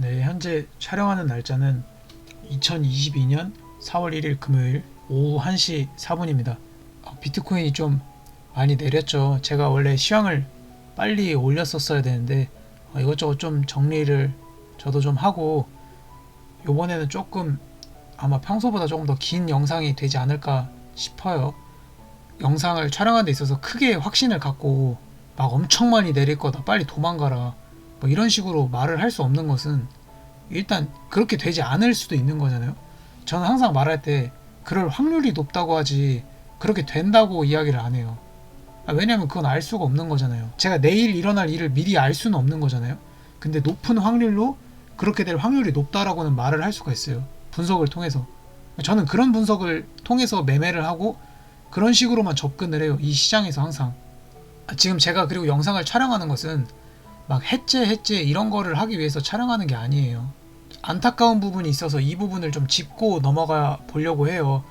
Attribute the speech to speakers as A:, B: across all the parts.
A: 네, 현재 촬영하는 날짜는 2022년 4월 1일 금요일 오후 1시 4분입니다. 비트코인이 좀 많이 내렸죠. 제가 원래 시황을 빨리 올렸었어야 되는데 이것저것 좀 정리를 저도 좀 하고 요번에는 조금 아마 평소보다 조금 더 긴 영상이 되지 않을까 싶어요. 영상을 촬영하는 데 있어서 크게 확신을 갖고 막 엄청 많이 내릴 거다, 빨리 도망가라, 뭐 이런 식으로 말을 할 수 없는 것은 일단 그렇게 되지 않을 수도 있는 거잖아요. 저는 항상 말할 때 그럴 확률이 높다고 하지 그렇게 된다고 이야기를 안 해요. 왜냐면 그건 알 수가 없는 거잖아요. 제가 내일 일어날 일을 미리 알 수는 없는 거잖아요. 근데 높은 확률로 그렇게 될 확률이 높다라고는 말을 할 수가 있어요. 분석을 통해서. 저는 그런 분석을 통해서 매매를 하고 그런 식으로만 접근을 해요. 이 시장에서 항상. 지금 제가 그리고 영상을 촬영하는 것은 막 해제 이런 거를 하기 위해서 촬영하는 게 아니에요. 안타까운 부분이 있어서 이 부분을 좀 짚고 넘어가 보려고 해요.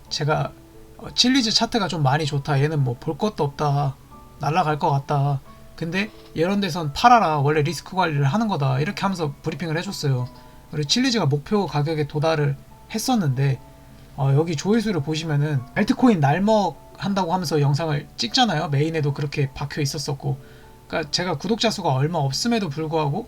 A: 제가 칠리즈 차트가 좀 많이 좋다, 얘는 뭐 볼 것도 없다, 날라갈 것 같다, 근데 이런 데선 팔아라, 원래 리스크 관리를 하는 거다, 이렇게 하면서 브리핑을 해줬어요. 그리고 칠리즈가 목표 가격에 도달을 했었는데 여기 조회수를 보시면은 알트코인 날먹 한다고 하면서 영상을 찍잖아요. 메인에도 그렇게 박혀 있었었고, 그러니까 제가 구독자 수가 얼마 없음에도 불구하고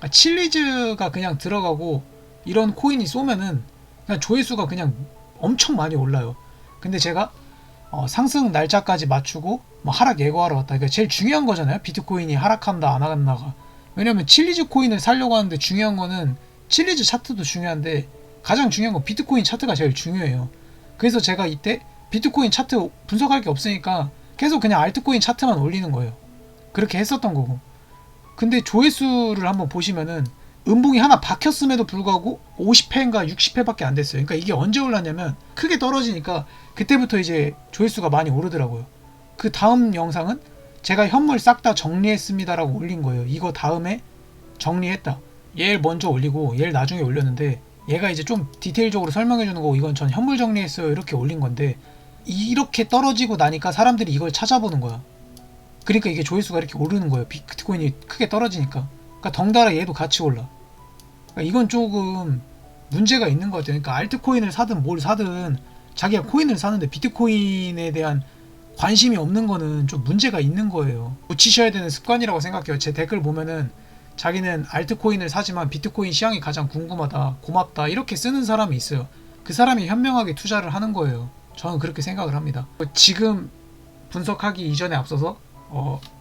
A: 칠리즈가 그냥 들어가고 이런 코인이 쏘면은 그냥 조회수가 그냥 엄청 많이 올라요. 근데 제가 상승 날짜까지 맞추고 뭐 하락 예고하러 왔다. 그러니까 제일 중요한 거잖아요. 비트코인이 하락한다 안 한다가. 왜냐면 칠리즈 코인을 살려고 하는데 중요한 거는 칠리즈 차트도 중요한데 가장 중요한 건 비트코인 차트가 제일 중요해요. 그래서 제가 이때 비트코인 차트 분석할 게 없으니까 계속 그냥 알트코인 차트만 올리는 거예요. 그렇게 했었던 거고. 근데 조회수를 한번 보시면은 음봉이 하나 박혔음에도 불구하고 50회인가 60회밖에 안 됐어요. 그러니까 이게 언제 올랐냐면 크게 떨어지니까 그때부터 이제 조회수가 많이 오르더라고요. 그 다음 영상은 제가 현물 싹 다 정리했습니다라고 올린 거예요. 이거 다음에 정리했다, 얘를 먼저 올리고 얘를 나중에 올렸는데, 얘가 이제 좀 디테일적으로 설명해 주는 거고 이건 전 현물 정리했어요 이렇게 올린 건데, 이렇게 떨어지고 나니까 사람들이 이걸 찾아보는 거야. 그러니까 이게 조회수가 이렇게 오르는 거예요. 비트코인이 크게 떨어지니까. 그러니까 덩달아 얘도 같이 올라. 그러니까 이건 조금 문제가 있는 것 같아요. 그러니까 알트코인을 사든 뭘 사든 자기가 코인을 사는데 비트코인에 대한 관심이 없는 거는 좀 문제가 있는 거예요. 고치셔야 되는 습관이라고 생각해요. 제 댓글 보면은 자기는 알트코인을 사지만 비트코인 시황이 가장 궁금하다, 고맙다, 이렇게 쓰는 사람이 있어요. 그 사람이 현명하게 투자를 하는 거예요. 저는 그렇게 생각을 합니다. 지금 분석하기 이전에 앞서서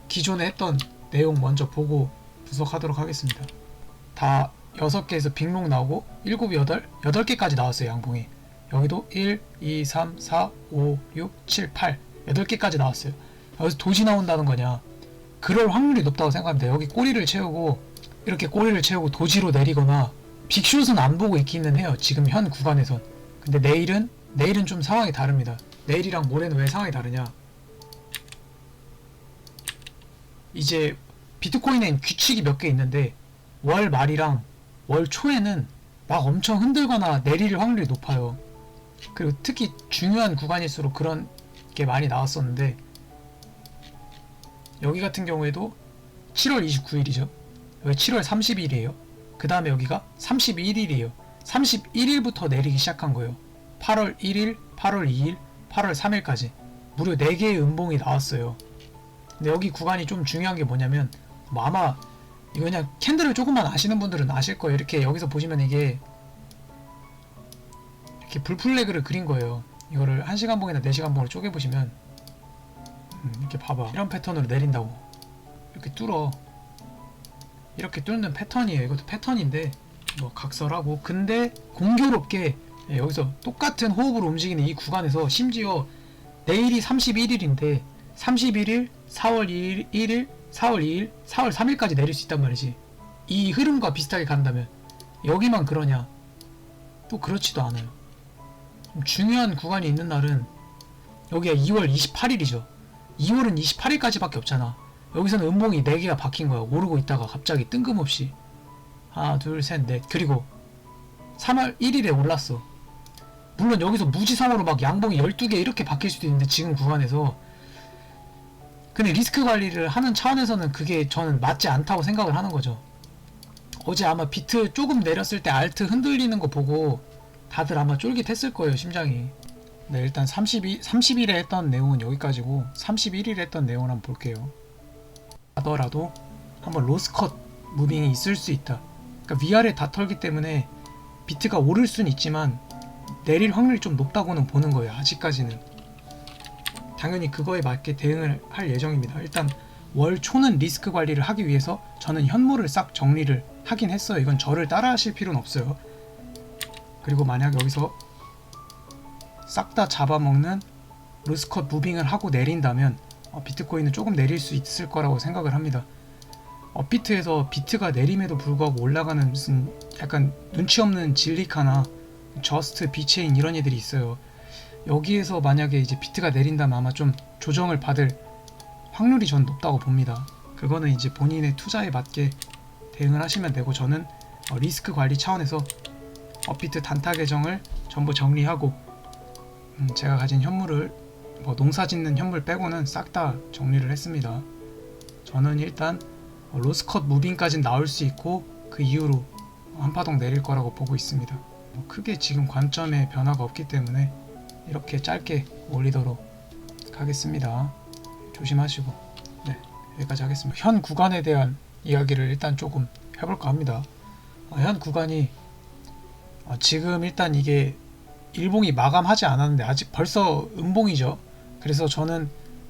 A: 기존에 했던 내용 먼저 보고 분석하도록 하겠습니다. 다 6개에서 빅롱 나오고 7, 8개까지 나왔어요. 양봉이. 여기도 1, 2, 3, 4, 5, 6, 7, 8 8개까지 나왔어요. 여기서 도지 나온다는 거냐, 그럴 확률이 높다고 생각합니다. 여기 꼬리를 채우고 이렇게 꼬리를 채우고 도지로 내리거나, 빅숏은 안 보고 있기는 해요. 지금 현 구간에선. 근데 내일은 좀 상황이 다릅니다. 내일이랑 모레는 왜 상황이 다르냐, 이제 비트코인엔 규칙이 몇 개 있는데 월 말이랑 월 초에는 막 엄청 흔들거나 내릴 확률이 높아요. 그리고 특히 중요한 구간일수록 그런 게 많이 나왔었는데, 여기 같은 경우에도 7월 29일이죠. 여기 7월 30일이에요. 그 다음에 여기가 31일이에요. 31일부터 내리기 시작한 거예요. 8월 1일, 8월 2일, 8월 3일까지 무려 4개의 음봉이 나왔어요. 근데 여기 구간이 좀 중요한 게 뭐냐면, 뭐 아마 이거 그냥 캔들을 조금만 아시는 분들은 아실 거예요. 이렇게 여기서 보시면 이게 이렇게 불플래그를 그린 거예요. 이거를 1시간 봉이나 4시간 봉으로 쪼개보시면 이렇게 봐봐. 이런 패턴으로 내린다고. 이렇게 뚫어. 이렇게 뚫는 패턴이에요. 이것도 패턴인데 뭐 각설하고. 근데 공교롭게 여기서 똑같은 호흡으로 움직이는 이 구간에서 심지어 내일이 31일인데 31일, 4월 1일, 4월 2일, 4월 3일까지 내릴 수 있단 말이지. 이 흐름과 비슷하게 간다면. 여기만 그러냐? 또 그렇지도 않아요. 좀 중요한 구간이 있는 날은 여기가 2월 28일이죠. 2월은 28일까지밖에 없잖아. 여기서는 음봉이 4개가 박힌 거야. 오르고 있다가 갑자기 뜬금없이 하나, 둘, 셋, 넷. 그리고 3월 1일에 올랐어. 물론 여기서 무지성으로 막 양봉이 12개 이렇게 박힐 수도 있는데 지금 구간에서. 근데 리스크 관리를 하는 차원에서는 그게 저는 맞지 않다고 생각을 하는 거죠. 어제 아마 비트 조금 내렸을 때 알트 흔들리는 거 보고 다들 아마 쫄깃했을 거예요, 심장이. 네, 일단 30일에 했던 내용은 여기까지고 31일에 했던 내용을 한번 볼게요. 하더라도 한번 로스컷 무빙이 있을 수 있다. 그러니까 위아래 다 털기 때문에 비트가 오를 수는 있지만 내릴 확률이 좀 높다고는 보는 거예요, 아직까지는. 당연히 그거에 맞게 대응을 할 예정입니다. 일단 월 초는 리스크 관리를 하기 위해서 저는 현물을 싹 정리를 하긴 했어요. 이건 저를 따라 하실 필요는 없어요. 그리고 만약 여기서 싹 다 잡아먹는 로스컷 무빙을 하고 내린다면 비트코인은 조금 내릴 수 있을 거라고 생각을 합니다. 업비트에서 비트가 내림에도 불구하고 올라가는 무슨 약간 눈치 없는 질리카나 저스트, 비체인 이런 애들이 있어요. 여기에서 만약에 이제 비트가 내린다면 아마 좀 조정을 받을 확률이 전 높다고 봅니다. 그거는 이제 본인의 투자에 맞게 대응을 하시면 되고, 저는 리스크 관리 차원에서 업비트 단타 계정을 전부 정리하고 제가 가진 현물을 뭐 농사 짓는 현물 빼고는 싹 다 정리를 했습니다. 저는 일단 로스컷 무빙까지는 나올 수 있고 그 이후로 한파동 내릴 거라고 보고 있습니다. 크게 지금 관점에 변화가 없기 때문에 이렇게 짧게 올리도록 하겠습니다. 조심하시고, 네, 여기까지 하겠습니다. 현 구간에 대한 이야기를 일단 조금 해볼까 합니다. 현 구간이 지금 일단 이게 일봉이 마감하지 않았는데 아직 벌써 음봉이죠. 그래서 저는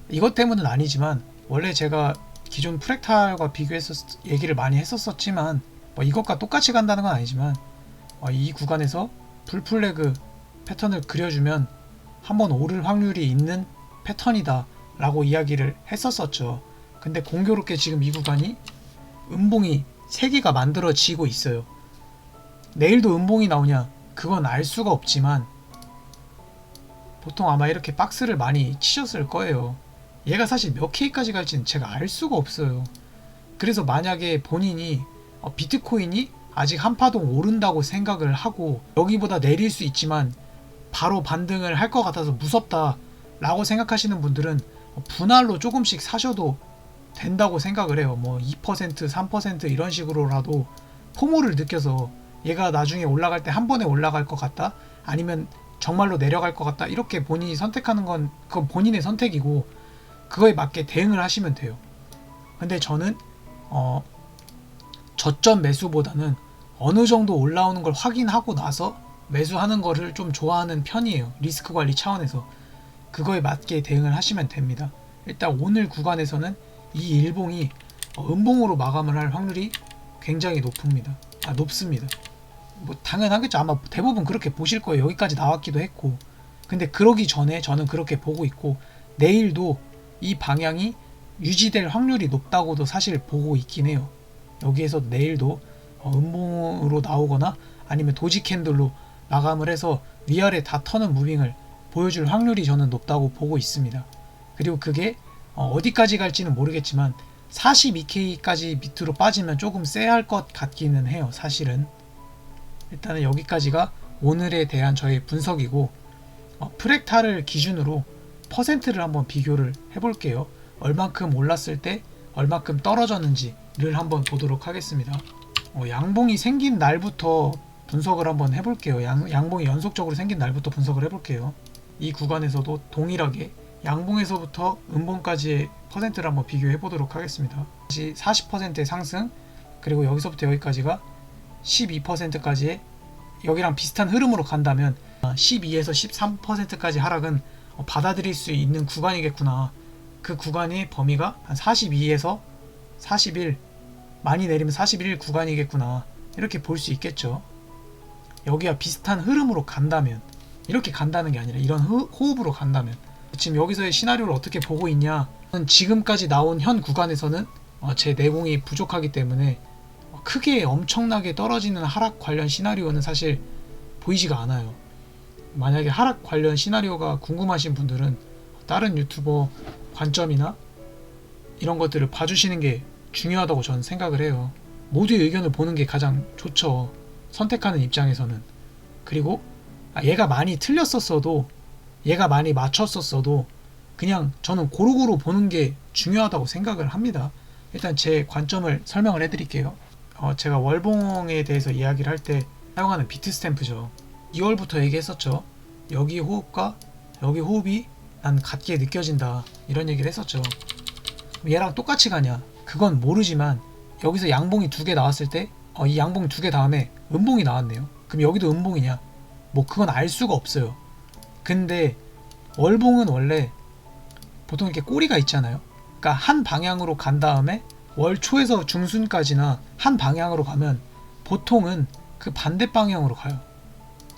A: 이것 때문은 아니지만, 원래 제가 기존 프랙탈과 비교해서 얘기를 많이 했었지만 뭐 이것과 똑같이 간다는 건 아니지만 이 구간에서 불플래그 패턴을 그려주면 한번 오를 확률이 있는 패턴이다 라고 이야기를 했었죠. 근데 공교롭게 지금 이 구간이 음봉이 3개가 만들어지고 있어요. 내일도 음봉이 나오냐 그건 알 수가 없지만 보통 아마 이렇게 박스를 많이 치셨을 거예요. 얘가 사실 몇 K까지 갈지는 제가 알 수가 없어요. 그래서 만약에 본인이 비트코인이 아직 한파동 오른다고 생각을 하고 여기보다 내릴 수 있지만 바로 반등을 할 것 같아서 무섭다 라고 생각하시는 분들은 분할로 조금씩 사셔도 된다고 생각을 해요. 뭐 2%, 3% 이런 식으로라도 포모를 느껴서 얘가 나중에 올라갈 때 한 번에 올라갈 것 같다, 아니면 정말로 내려갈 것 같다, 이렇게 본인이 선택하는 건 그건 본인의 선택이고 그거에 맞게 대응을 하시면 돼요. 근데 저는 저점 매수보다는 어느 정도 올라오는 걸 확인하고 나서 매수하는 거를 좀 좋아하는 편이에요. 리스크 관리 차원에서. 그거에 맞게 대응을 하시면 됩니다. 일단 오늘 구간에서는 이 일봉이 음봉으로 마감을 할 확률이 굉장히 높습니다. 뭐 당연하겠죠. 아마 대부분 그렇게 보실 거예요. 여기까지 나왔기도 했고. 근데 그러기 전에 저는 그렇게 보고 있고, 내일도 이 방향이 유지될 확률이 높다고도 사실 보고 있긴 해요. 여기에서 내일도 음봉으로 나오거나 아니면 도지 캔들로 마감을 해서 위아래 다 터는 무빙을 보여줄 확률이 저는 높다고 보고 있습니다. 그리고 그게 어디까지 갈지는 모르겠지만 42K까지 밑으로 빠지면 조금 쎄할 것 같기는 해요. 사실은 일단은 여기까지가 오늘에 대한 저의 분석이고, 프랙탈을 기준으로 퍼센트를 한번 비교를 해볼게요. 얼만큼 올랐을 때 얼만큼 떨어졌는지를 한번 보도록 하겠습니다. 양봉이 생긴 날부터 분석을 한번 해볼게요. 양봉이 연속적으로 생긴 날부터 분석을 해볼게요. 이 구간에서도 동일하게 양봉에서부터 음봉까지의 퍼센트를 한번 비교해 보도록 하겠습니다. 다시 40%의 상승, 그리고 여기서부터 여기까지가 12%까지의 여기랑 비슷한 흐름으로 간다면 12에서 13%까지 하락은 받아들일 수 있는 구간이겠구나. 그 구간의 범위가 한 42에서 41, 많이 내리면 41 구간이겠구나, 이렇게 볼 수 있겠죠. 여기와 비슷한 흐름으로 간다면, 이렇게 간다는 게 아니라 이런 호흡으로 간다면, 지금 여기서의 시나리오를 어떻게 보고 있냐, 지금까지 나온 현 구간에서는 제 내공이 부족하기 때문에 크게 엄청나게 떨어지는 하락 관련 시나리오는 사실 보이지가 않아요. 만약에 하락 관련 시나리오가 궁금하신 분들은 다른 유튜버 관점이나 이런 것들을 봐주시는 게 중요하다고 저는 생각을 해요. 모두의 의견을 보는 게 가장 좋죠, 선택하는 입장에서는. 그리고 얘가 많이 틀렸었어도, 얘가 많이 맞췄었어도 그냥 저는 고루고루 보는 게 중요하다고 생각을 합니다. 일단 제 관점을 설명을 해드릴게요. 제가 월봉에 대해서 이야기를 할 때 사용하는 비트 스탬프죠. 2월부터 얘기했었죠. 여기 호흡과 여기 호흡이 난 같게 느껴진다, 이런 얘기를 했었죠. 얘랑 똑같이 가냐, 그건 모르지만 여기서 양봉이 2개 나왔을 때 이 양봉 2개 다음에 음봉이 나왔네요. 그럼 여기도 음봉이냐, 뭐 그건 알 수가 없어요. 근데 월봉은 원래 보통 이렇게 꼬리가 있잖아요. 그러니까 한 방향으로 간 다음에 월 초에서 중순까지나 한 방향으로 가면 보통은 그 반대 방향으로 가요.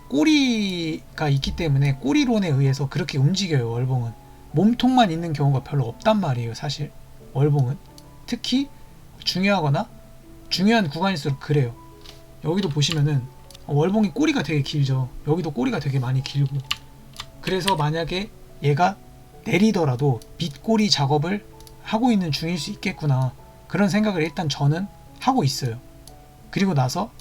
A: 꼬리가 있기 때문에 꼬리론에 의해서 그렇게 움직여요. 월봉은 몸통만 있는 경우가 별로 없단 말이에요. 사실 월봉은 특히 중요하거나 중요한 구간일수록 그래요. 여기도 보시면은 월봉이 꼬리가 되게 길죠. 여기도 꼬리가 되게 많이 길고, 그래서 만약에 얘가 내리더라도 밑꼬리 작업을 하고 있는 중일 수 있겠구나, 그런 생각을 일단 저는 하고 있어요. 그리고 나서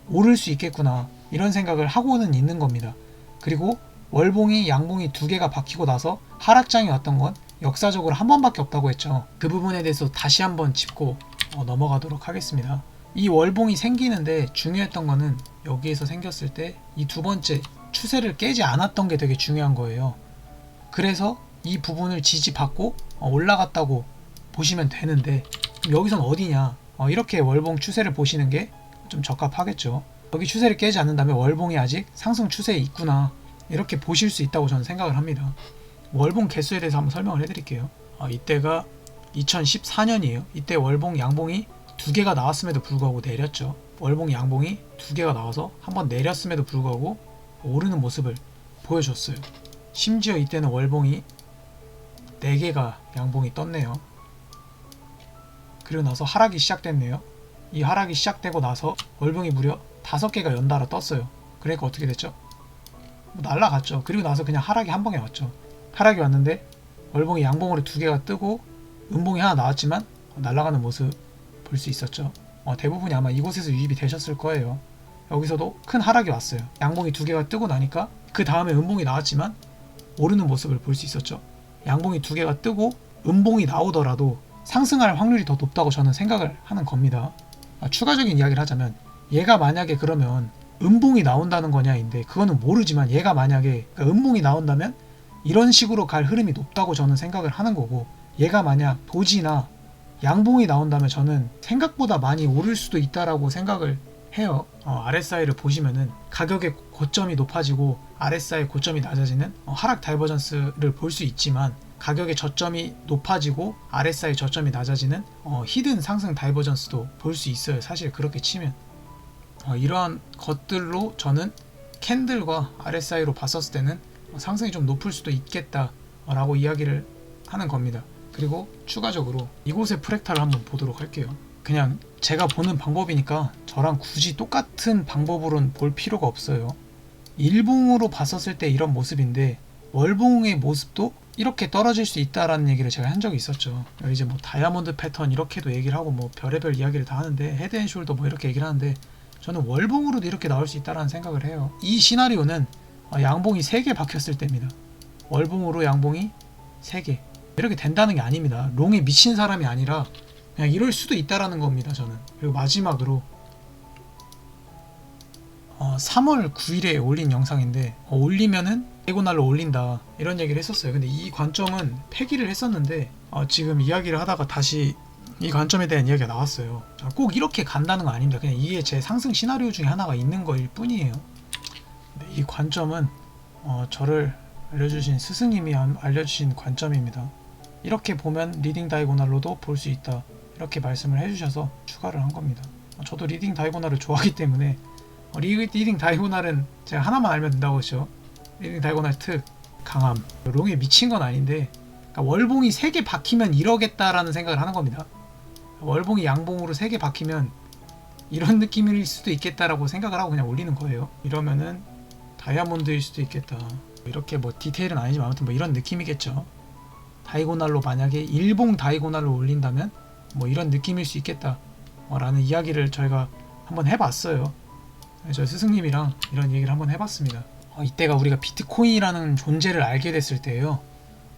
A: 오를 수 있겠구나, 이런 생각을 하고는 있는 겁니다. 그리고 월봉이 양봉이 2개가 박히고 나서 하락장이 왔던 건 역사적으로 한 번밖에 없다고 했죠. 그 부분에 대해서 다시 한번 짚고 넘어가도록 하겠습니다. 이 월봉이 생기는데 중요했던 거는 여기에서 생겼을 때 이 두 번째 추세를 깨지 않았던 게 되게 중요한 거예요. 그래서 이 부분을 지지받고 올라갔다고 보시면 되는데, 여기선 어디냐, 이렇게 월봉 추세를 보시는 게 좀 적합하겠죠. 여기 추세를 깨지 않는다면 월봉이 아직 상승 추세에 있구나, 이렇게 보실 수 있다고 저는 생각을 합니다. 월봉 개수에 대해서 한번 설명을 해드릴게요. 이때가 2014년이에요. 이때 월봉 양봉이 2개가 나왔음에도 불구하고 내렸죠. 월봉 양봉이 2개가 나와서 한번 내렸음에도 불구하고 오르는 모습을 보여줬어요. 심지어 이때는 월봉이 4개가 양봉이 떴네요. 그리고 나서 하락이 시작됐네요. 이 하락이 시작되고 나서 월봉이 무려 5개가 연달아 떴어요. 그러니까 어떻게 됐죠? 날라갔죠. 그리고 나서 그냥 하락이 한 방에 왔죠. 하락이 왔는데 월봉이 양봉으로 2개가 뜨고 음봉이 하나 나왔지만 날아가는 모습 볼 수 있었죠. 대부분이 아마 이곳에서 유입이 되셨을 거예요. 여기서도 큰 하락이 왔어요. 양봉이 2개가 뜨고 나니까 그 다음에 음봉이 나왔지만 오르는 모습을 볼 수 있었죠. 양봉이 2개가 뜨고 음봉이 나오더라도 상승할 확률이 더 높다고 저는 생각을 하는 겁니다. 추가적인 이야기를 하자면, 얘가 만약에 그러면 음봉이 나온다는 거냐인데, 그거는 모르지만 얘가 만약에 음봉이 나온다면 이런 식으로 갈 흐름이 높다고 저는 생각을 하는 거고, 얘가 만약 도지나 양봉이 나온다면 저는 생각보다 많이 오를 수도 있다라고 생각을 해요. RSI를 보시면은 가격의 고점이 높아지고 RSI 고점이 낮아지는 하락 다이버전스를 볼 수 있지만, 가격의 저점이 높아지고 RSI 저점이 낮아지는 히든 상승 다이버전스도 볼 수 있어요. 사실 그렇게 치면 이러한 것들로 저는 캔들과 RSI로 봤었을 때는 상승이 좀 높을 수도 있겠다라고 이야기를 하는 겁니다. 그리고 추가적으로 이곳의 프랙탈을 한번 보도록 할게요. 그냥 제가 보는 방법이니까 저랑 굳이 똑같은 방법으로는 볼 필요가 없어요. 일봉으로 봤었을 때 이런 모습인데 월봉의 모습도 이렇게 떨어질 수 있다라는 얘기를 제가 한 적이 있었죠. 이제 뭐 다이아몬드 패턴 이렇게도 얘기를 하고 뭐 별의별 이야기를 다 하는데, 헤드앤숄더 뭐 이렇게 얘기를 하는데, 저는 월봉으로도 이렇게 나올 수 있다라는 생각을 해요. 이 시나리오는 양봉이 3개 박혔을 때입니다. 월봉으로 양봉이 3개 이렇게 된다는 게 아닙니다. 롱에 미친 사람이 아니라 그냥 이럴 수도 있다라는 겁니다, 저는. 그리고 마지막으로 3월 9일에 올린 영상인데, 올리면은 다이고날로 올린다, 이런 얘기를 했었어요. 근데 이 관점은 폐기를 했었는데 지금 이야기를 하다가 다시 이 관점에 대한 이야기가 나왔어요. 꼭 이렇게 간다는 거 아닙니다. 그냥 이게 제 상승 시나리오 중에 하나가 있는 거일 뿐이에요. 근데 이 관점은 저를 알려주신 스승님이 알려주신 관점입니다. 이렇게 보면 리딩 다이고날로도 볼 수 있다, 이렇게 말씀을 해주셔서 추가를 한 겁니다. 저도 리딩 다이고날을 좋아하기 때문에 리딩 다이고날은 제가 하나만 알면 된다고 했죠. 리딩 다이고날 특 강함. 롱에 미친 건 아닌데, 그러니까 월봉이 3개 박히면 이러겠다라는 생각을 하는 겁니다. 월봉이 양봉으로 3개 박히면 이런 느낌일 수도 있겠다라고 생각을 하고 그냥 올리는 거예요. 이러면은 다이아몬드일 수도 있겠다, 이렇게 뭐 디테일은 아니지만 아무튼 뭐 이런 느낌이겠죠. 다이고날로 만약에 일봉 다이고날로 올린다면 뭐 이런 느낌일 수 있겠다 라는 이야기를 저희가 한번 해봤어요. 저희 스승님이랑 이런 얘기를 한번 해봤습니다. 이때가 우리가 비트코인이라는 존재를 알게 됐을 때예요.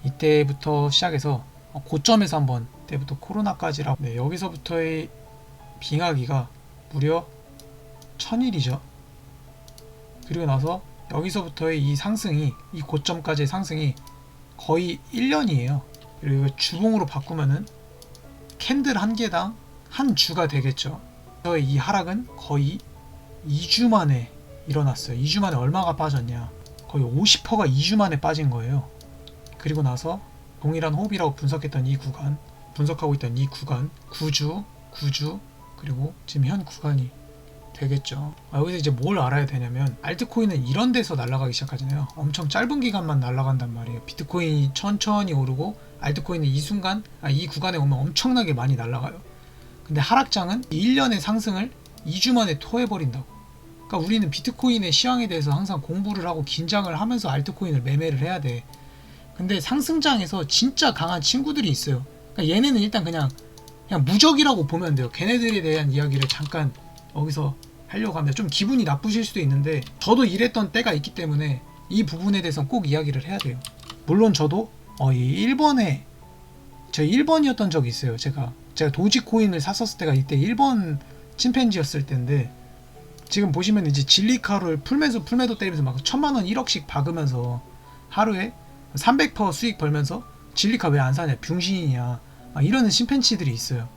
A: 이때부터 시작해서 고점에서 한번, 때부터 코로나까지라고, 여기서부터의 빙하기가 무려 1000일이죠. 그리고 나서 여기서부터의 이 상승이, 이 고점까지의 상승이 거의 1년이에요. 그리고 이거 주봉으로 바꾸면은 캔들 한 개당 한 주가 되겠죠. 그래서 이 하락은 거의 2주 만에 일어났어요. 2주 만에 얼마가 빠졌냐, 거의 50%가 2주 만에 빠진 거예요. 그리고 나서 동일한 호흡이라고 분석했던 이 구간, 분석하고 있던 이 구간, 9주, 그리고 지금 현 구간이 되겠죠. 여기서 이제 뭘 알아야 되냐면, 알트코인은 이런 데서 날아가기 시작하잖아요. 엄청 짧은 기간만 날아간단 말이에요. 비트코인이 천천히 오르고 알트코인은 이 순간, 이 구간에 오면 엄청나게 많이 날아가요. 근데 하락장은 1년의 상승을 2주 만에 토해버린다고. 그러니까 우리는 비트코인의 시황에 대해서 항상 공부를 하고 긴장을 하면서 알트코인을 매매를 해야 돼. 근데 상승장에서 진짜 강한 친구들이 있어요. 그러니까 얘네는 일단 그냥 무적이라고 보면 돼요. 걔네들에 대한 이야기를 잠깐 여기서 하려고 합니다. 좀 기분이 나쁘실 수도 있는데, 저도 이랬던 때가 있기 때문에 이 부분에 대해서는 꼭 이야기를 해야 돼요. 물론 저도 이 1번에 저 1번이었던 적이 있어요. 제가 도지코인을 샀었을 때가 이때 1번 침팬지였을 때인데, 지금 보시면 이제 진리카를 풀매도 때리면서 막 1000만원 1억씩 박으면서 하루에 300% 수익 벌면서 진리카 왜 안 사냐, 병신이냐, 이러는 침팬치들이 있어요.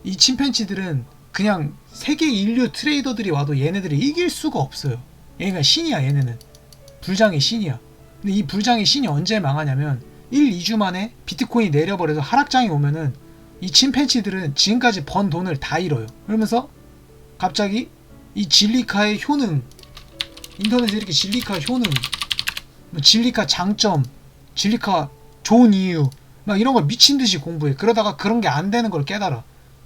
A: 이 침팬치들은 그냥 세계 인류 트레이더들이 와도 얘네들이 이길 수가 없어요. 얘가 신이야. 얘네는 불장의 신이야. 근데 이 불장의 신이 언제 망하냐면 1, 2주 만에 비트코인이 내려버려서 하락장이 오면은 이 침팬치들은 지금까지 번 돈을 다 잃어요. 그러면서 갑자기 이 진리카의 효능, 인터넷에 이렇게 진리카 효능, 진리카 장점, 진리카 좋은 이유, 막 이런 걸 미친듯이 공부해. 그러다가 그런 게 안 되는 걸 깨달아.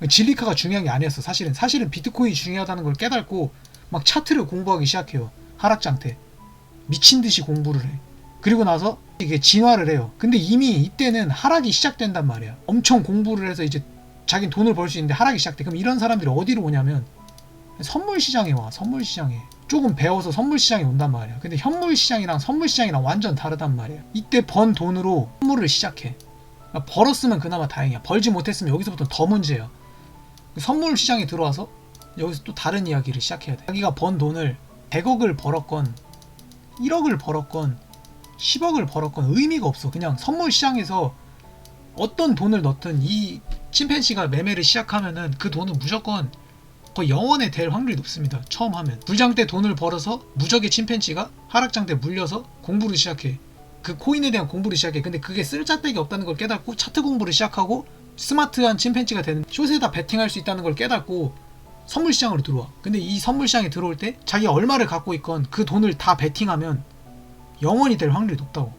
A: 진리카가 중요한 게 아니었어. 사실은 비트코인이 중요하다는 걸 깨닫고 막 차트를 공부하기 시작해요. 하락장 때 미친듯이 공부를 해. 그리고 나서 이게 진화를 해요. 근데 이미 이때는 하락이 시작된단 말이야. 엄청 공부를 해서 이제 자기는 돈을 벌 수 있는데 하락이 시작돼. 그럼 이런 사람들이 어디로 오냐면 선물시장에 와. 선물시장에 조금 배워서 선물시장에 온단 말이야. 근데 현물시장이랑 선물시장이랑 완전 다르단 말이야. 이때 번 돈으로 선물을 시작해. 벌었으면 그나마 다행이야. 벌지 못했으면 여기서부터 더 문제야. 선물시장에 들어와서 여기서 또 다른 이야기를 시작해야 돼. 자기가 번 돈을 100억을 벌었건 1억을 벌었건 10억을 벌었건 의미가 없어. 그냥 선물시장에서 어떤 돈을 넣든 이 침팬지가 매매를 시작하면은 그 돈은 무조건 거의 영원에 될 확률이 높습니다. 처음 하면. 불장 때 돈을 벌어서 무적의 침팬지가 하락장 때 물려서 공부를 시작해. 그 코인에 대한 공부를 시작해. 근데 그게 쓸데기 없다는 걸 깨닫고 차트 공부를 시작하고 스마트한 침팬지가 되는, 숏에다 베팅할 수 있다는 걸 깨닫고 선물시장으로 들어와. 근데 이 선물시장에 들어올 때 자기가 얼마를 갖고 있건 그 돈을 다 베팅하면 영원히 될 확률이 높다고.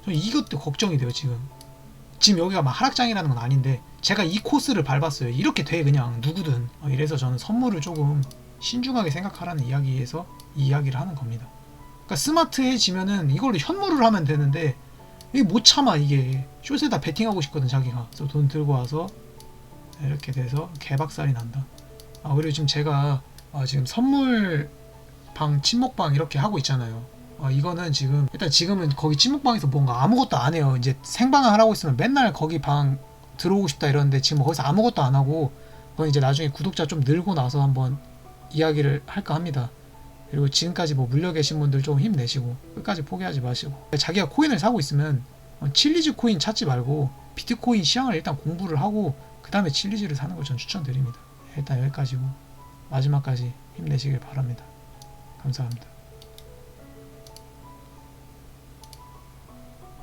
A: 저는 이것도 걱정이 돼요. 지금 여기가 막 하락장이라는 건 아닌데 제가 이 코스를 밟았어요. 이렇게 돼 그냥 누구든. 이래서 저는 선물을 조금 신중하게 생각하라는 이야기에서 이 이야기를 하는 겁니다. 그러니까 스마트해지면은 이걸로 현물을 하면 되는데 이게 못 참아. 이게 숏에다 베팅하고 싶거든 자기가. 그래서 돈 들고 와서 이렇게 돼서 개박살이 난다. 그리고 지금 제가 지금 선물방, 친목방 이렇게 하고 있잖아요. 이거는 지금은 거기 친목방에서 뭔가 아무것도 안 해요. 이제 생방을 하라고 있으면 맨날 거기 방 들어오고 싶다 이러는데 지금 거기서 아무것도 안 하고, 그건 이제 나중에 구독자 좀 늘고 나서 한번 이야기를 할까 합니다. 그리고 지금까지 물려 계신 분들 좀 힘내시고 끝까지 포기하지 마시고, 자기가 코인을 사고 있으면 칠리즈 코인 찾지 말고 비트코인 시장을 일단 공부를 하고 그 다음에 칠리즈를 사는 걸 전 추천드립니다. 일단 여기까지고 마지막까지 힘내시길 바랍니다. 감사합니다.